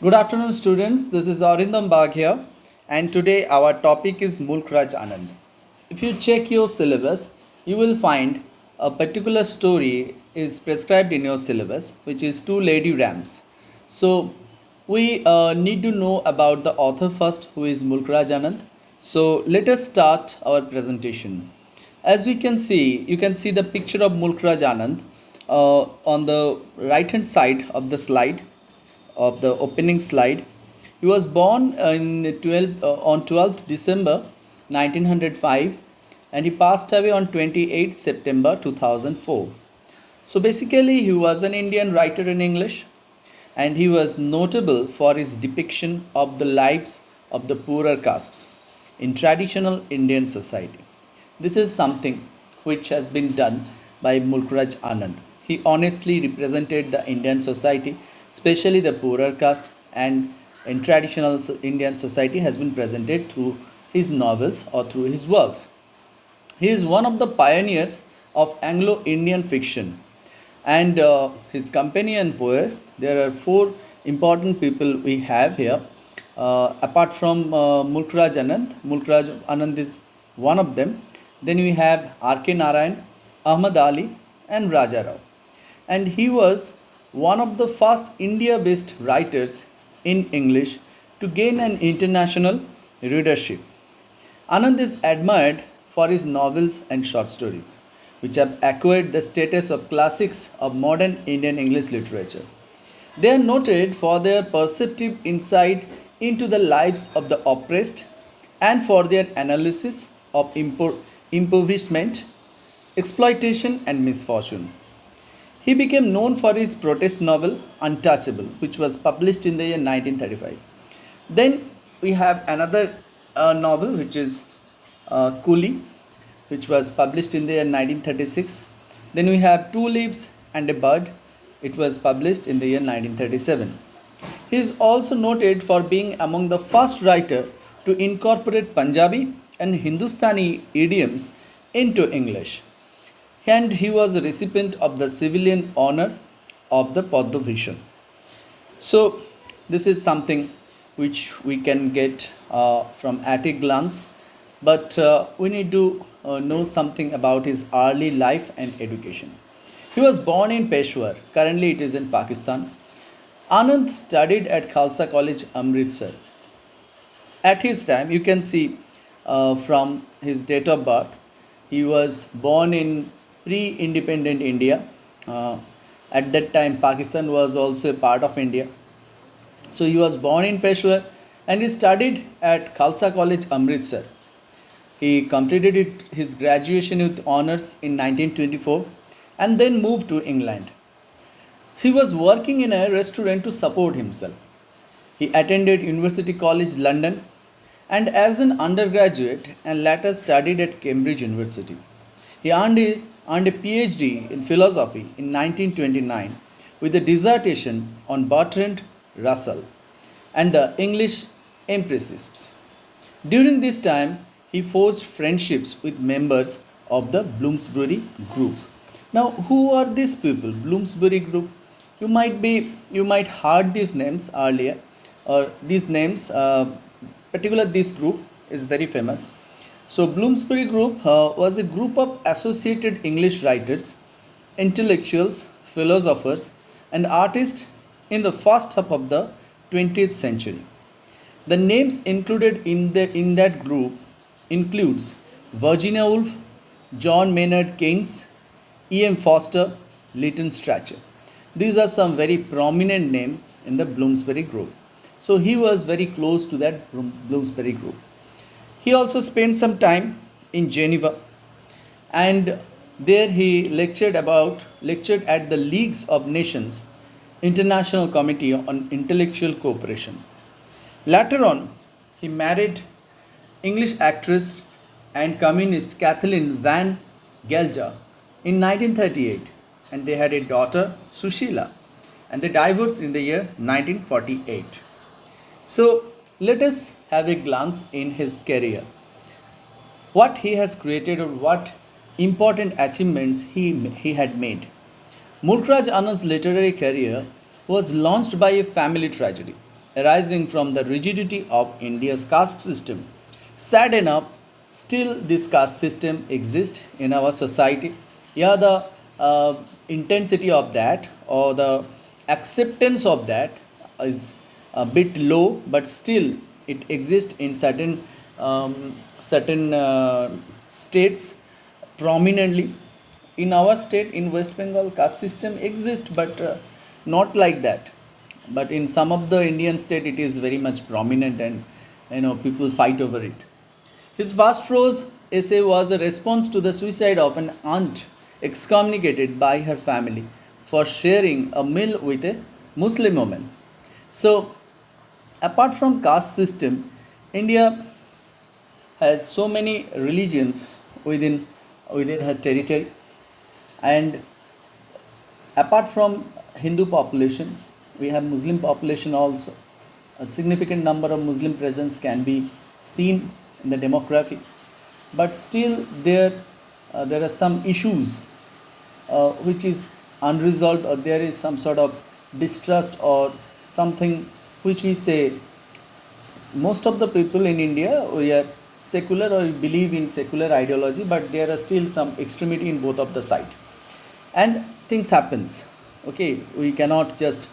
Good afternoon, students. This is Arindam Bag here, and today our topic is Mulk Raj Anand. If you check your syllabus, you will find a particular story is prescribed in your syllabus, which is Two Lady Rams. So, we need to know about the author first, who is Mulk Raj Anand. So, let us start our presentation. As we can see, you can see the picture of Mulk Raj Anand on the right hand side of the slide of the opening slide. He was born on 12th December 1905 and he passed away on 28th September 2004. So basically, he was an Indian writer in English and he was notable for his depiction of the lives of the poorer castes in traditional Indian society. This is something which has been done by Mulk Raj Anand. He honestly represented the Indian society, especially the poorer caste, and in traditional Indian society has been presented through his novels or through his works. He is one of the pioneers of Anglo-Indian fiction, and his companion were there are four important people we have here. Apart from Mulk Raj Anand, Mulk Raj Anand is one of them. Then we have R.K. Narayan, Ahmad Ali, and Raja Rao. And he was one of the first India based writers in English to gain an international readership. Anand is admired for his novels and short stories, which have acquired the status of classics of modern Indian English literature. They are noted for their perceptive insight into the lives of the oppressed and for their analysis of impoverishment, exploitation, and misfortune. He became known for his protest novel Untouchable, which was published in the year 1935. Then we have another novel which is Coolie, which was published in the year 1936. Then we have Two Leaves and a Bird. It was published in the year 1937. He is also noted for being among the first writer to incorporate Punjabi and Hindustani idioms into English. And he was a recipient of the civilian honor of the Padma Bhushan. So, this is something which we can get from at a glance, but we need to know something about his early life and education. He was born in Peshawar, currently it is in Pakistan. Anand studied at Khalsa College, Amritsar. At his time, you can see from his date of birth, he was born in pre-independent India. At that time, Pakistan was also a part of India. So he was born in Peshawar and he studied at Khalsa College, Amritsar. He completed his graduation with honors in 1924 and then moved to England. He was working in a restaurant to support himself. He attended University College London and as an undergraduate and later studied at Cambridge University. He earned a PhD in philosophy in 1929 with a dissertation on Bertrand Russell and the English empiricists. During this time, he forged friendships with members of the Bloomsbury Group. Now, who are these people? Bloomsbury Group. You might heard these names earlier, or these names, particular this group is very famous. So, Bloomsbury Group was a group of associated English writers, intellectuals, philosophers, and artists in the first half of the 20th century. The names included in that group includes Virginia Woolf, John Maynard Keynes, E.M. Foster, Lytton Strachey. These are some very prominent names in the Bloomsbury Group. So he was very close to that Bloomsbury Group. He also spent some time in Geneva and there he lectured at the Leagues of Nations International Committee on Intellectual Cooperation. Later on, he married English actress and communist Kathleen Van Gelder in 1938 and they had a daughter Sushila and they divorced in the year 1948. So let us have a glance in his career. What he has created or what important achievements he had made. Mulk Raj Anand's literary career was launched by a family tragedy. arising from the rigidity of India's caste system. Sad enough, still this caste system exists in our society. Yeah, the intensity of that or the acceptance of that is a bit low, but still it exists in certain states prominently. In our state, in West Bengal, caste system exists, but not like that. But in some of the Indian state, it is very much prominent, and people fight over it. His first prose essay was a response to the suicide of an aunt excommunicated by her family for sharing a meal with a Muslim woman. So, apart from caste system, India has so many religions within her territory, and apart from Hindu population, we have Muslim population also. A significant number of Muslim presence can be seen in the demography, but still there are some issues which is unresolved, or there is some sort of distrust or something which we say. Most of the people in India, we are secular or we believe in secular ideology, but there are still some extremity in both of the side, and things happens. Okay, we cannot just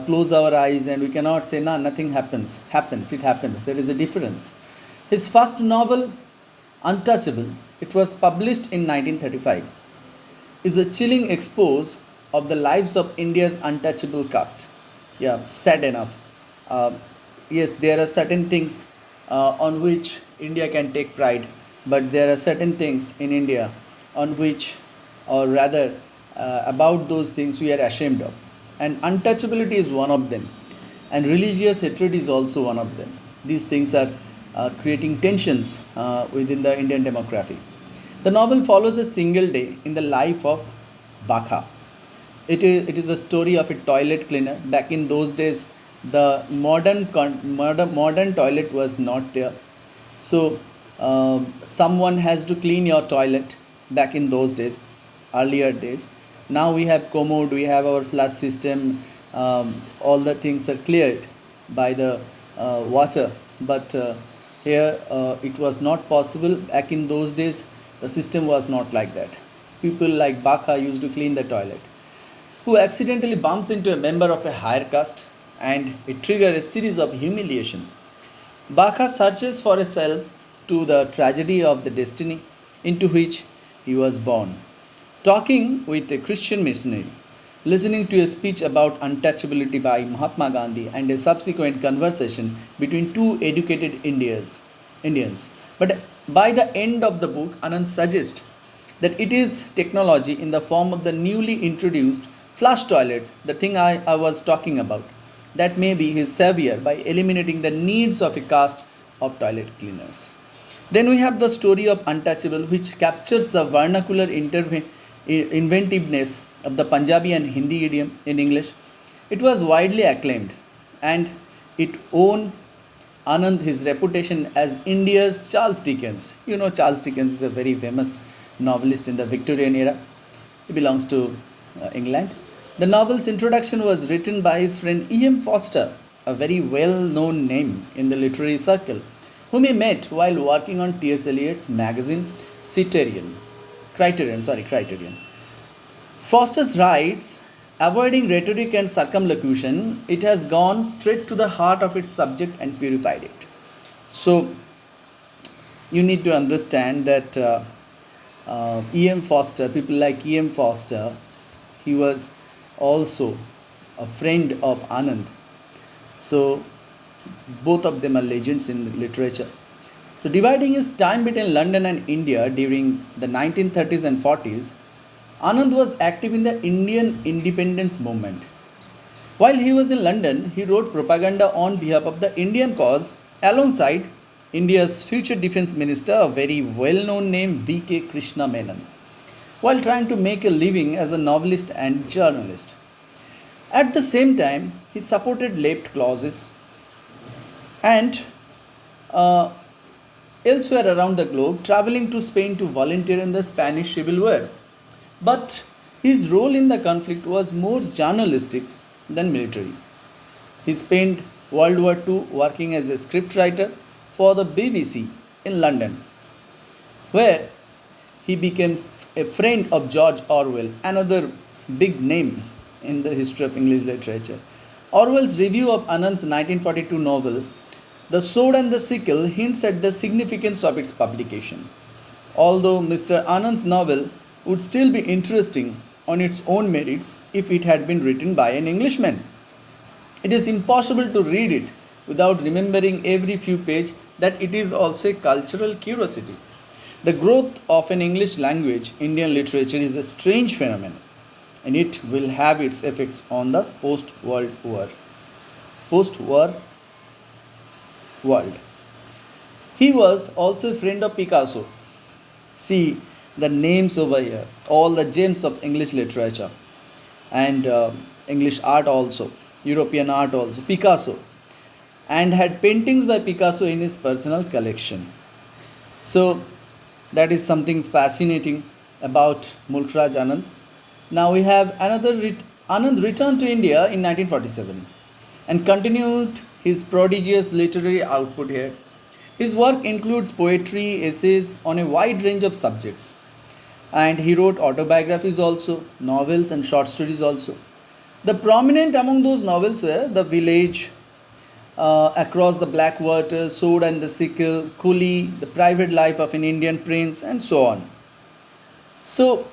close our eyes and we cannot say nah, nothing happens. It happens. There is a difference. His first novel, Untouchable, it was published in 1935, is a chilling expose of the lives of India's untouchable caste. Yeah, sad enough. Uh, yes, there are certain things on which India can take pride, but there are certain things in India on which, or rather, about those things we are ashamed of. And untouchability is one of them, and religious hatred is also one of them. These things are creating tensions within the Indian demography. The novel follows a single day in the life of Bakha. It is a story of a toilet cleaner. Back in those days, the modern toilet was not there. So, someone has to clean your toilet back in those days, earlier days. Now we have commode, we have our flush system, all the things are cleared by the water. But here it was not possible. Back in those days, the system was not like that. People like Baka used to clean the toilet, who accidentally bumps into a member of a higher caste, and it triggers a series of humiliation. Baka searches for a self to the tragedy of the destiny into which he was born. Talking with a Christian missionary, listening to a speech about untouchability by Mahatma Gandhi, and a subsequent conversation between two educated Indians. But by the end of the book, Anand suggests that it is technology in the form of the newly introduced flush toilet, the thing I was talking about, that may be his savior by eliminating the needs of a caste of toilet cleaners. Then we have the story of Untouchable, which captures the vernacular inventiveness of the Punjabi and Hindi idiom in English. It was widely acclaimed, and it won Anand his reputation as India's Charles Dickens. You know, Charles Dickens is a very famous novelist in the Victorian era. He belongs to England. The novel's introduction was written by his friend E.M. Foster, a very well known name in the literary circle, whom he met while working on T.S. Eliot's magazine Criterion. Foster's writes, avoiding rhetoric and circumlocution, it has gone straight to the heart of its subject and purified it. So, you need to understand that E.M. Foster, people like E.M. Foster, he was also a friend of Anand. So, both of them are legends in literature. So, dividing his time between London and India during the 1930s and 40s, Anand was active in the Indian independence movement. While he was in London, he wrote propaganda on behalf of the Indian cause alongside India's future defense minister, a very well known name, V.K. Krishna Menon, while trying to make a living as a novelist and journalist. At the same time, he supported left clauses and elsewhere around the globe, traveling to Spain to volunteer in the Spanish Civil War. But his role in the conflict was more journalistic than military. He spent World War II working as a scriptwriter for the BBC in London, where he became a friend of George Orwell, another big name in the history of English literature. Orwell's review of Anand's 1942 novel, The Sword and the Sickle, hints at the significance of its publication. Although Mr. Anand's novel would still be interesting on its own merits if it had been written by an Englishman. It is impossible to read it without remembering every few pages that it is also a cultural curiosity. The growth of an English language Indian literature is a strange phenomenon, and it will have its effects on the post-war world. He was also a friend of Picasso. See the names over here, all the gems of English literature and English art also, European art also, Picasso, and had paintings by Picasso in his personal collection. So that is something fascinating about Mulk Raj Anand. Now we have Anand returned to India in 1947 and continued his prodigious literary output here. His work includes poetry, essays on a wide range of subjects, and he wrote autobiographies also, novels and short stories also. The prominent among those novels were The Village, Across the Black Water, Sword and the Sickle, Coolie, The Private Life of an Indian Prince, and so on. So,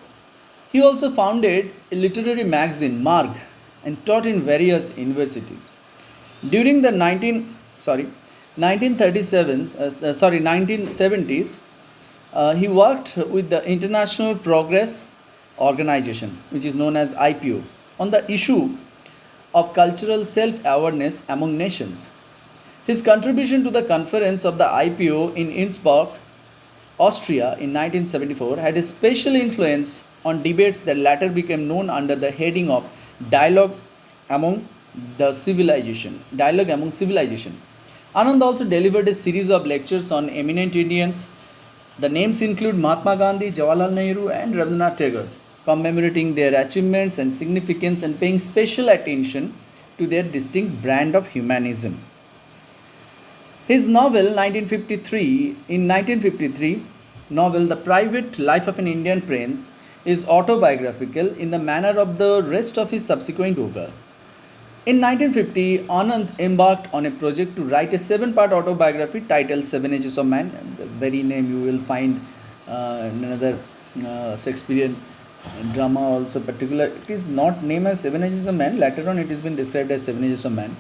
he also founded a literary magazine, Marg, and taught in various universities. During the 1970s, he worked with the International Progress Organization, which is known as IPO, on the issue of cultural self-awareness among nations. His contribution to the conference of the IPO in Innsbruck, Austria in 1974 had a special influence on debates that later became known under the heading of Dialogue Among Civilization. Anand also delivered a series of lectures on eminent Indians. The names include Mahatma Gandhi, Jawaharlal Nehru, and Rabindranath Tagore, commemorating their achievements and significance and paying special attention to their distinct brand of humanism. His novel 1953 novel The Private Life of an Indian Prince is autobiographical in the manner of the rest of his subsequent work. In 1950, Anand embarked on a project to write a 7-part autobiography titled Seven Ages of Man. The very name you will find in another Shakespearean drama also particular. It is not named as Seven Ages of Man. Later on it has been described as Seven Ages of Man,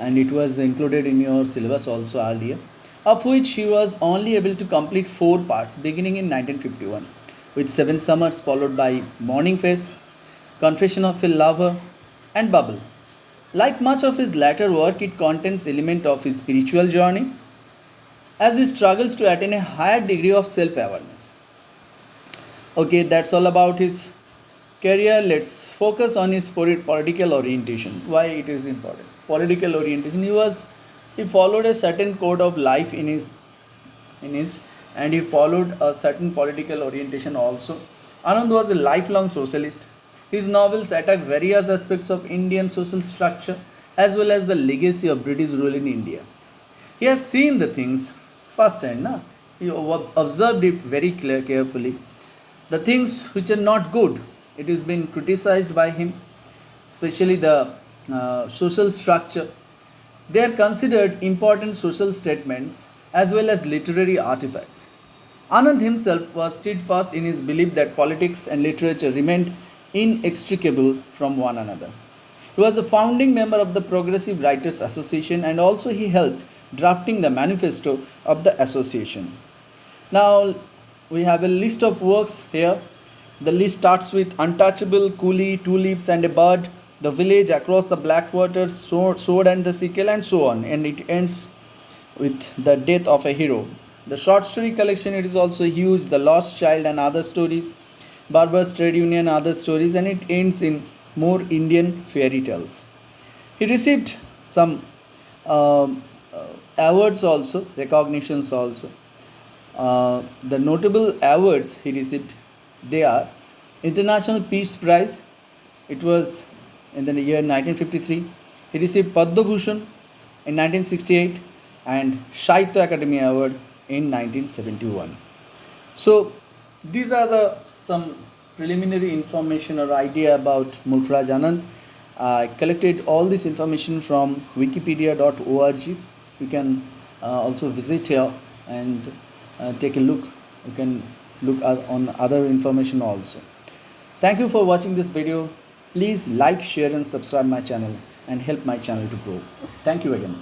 and it was included in your syllabus also earlier, of which he was only able to complete 4 parts beginning in 1951, with 7 Summers followed by Morning Face, Confession of a Lover, and Bubble. Like much of his later work, it contains elements of his spiritual journey as he struggles to attain a higher degree of self-awareness. Okay, that's all about his career. Let's focus on his political orientation. Why it is important? Political orientation. He followed a certain code of life in his and he followed a certain political orientation also. Anand was a lifelong socialist. His novels attack various aspects of Indian social structure as well as the legacy of British rule in India. He has seen the things firsthand. He observed it very carefully. The things which are not good, it has been criticized by him, especially the social structure. They are considered important social statements as well as literary artifacts. Anand himself was steadfast in his belief that politics and literature remained inextricable from one another. He was a founding member of the Progressive Writers Association, and also he helped drafting the manifesto of the association. Now we have a list of works here. The list starts with Untouchable, Coolie, Two Leaves and a Bird, The Village, Across the Black Water, Sword and the Sickle, and so on, and it ends with The Death of a Hero. The short story collection, it is also huge, The Lost Child and Other Stories, Barber's Trade Union, Other Stories, and it ends in More Indian Fairy Tales. He received some awards also, recognitions also. The notable awards he received, they are International Peace Prize, it was in the year 1953. He received Padma Bhushan in 1968 and Sahitya Academy Award in 1971. So these are the some preliminary information or idea about Mulk Raj Anand. I collected all this information from wikipedia.org. You can also visit here and take a look. You can look on other information also. Thank you for watching this video. Please like, share and subscribe my channel and help my channel to grow. Thank you again.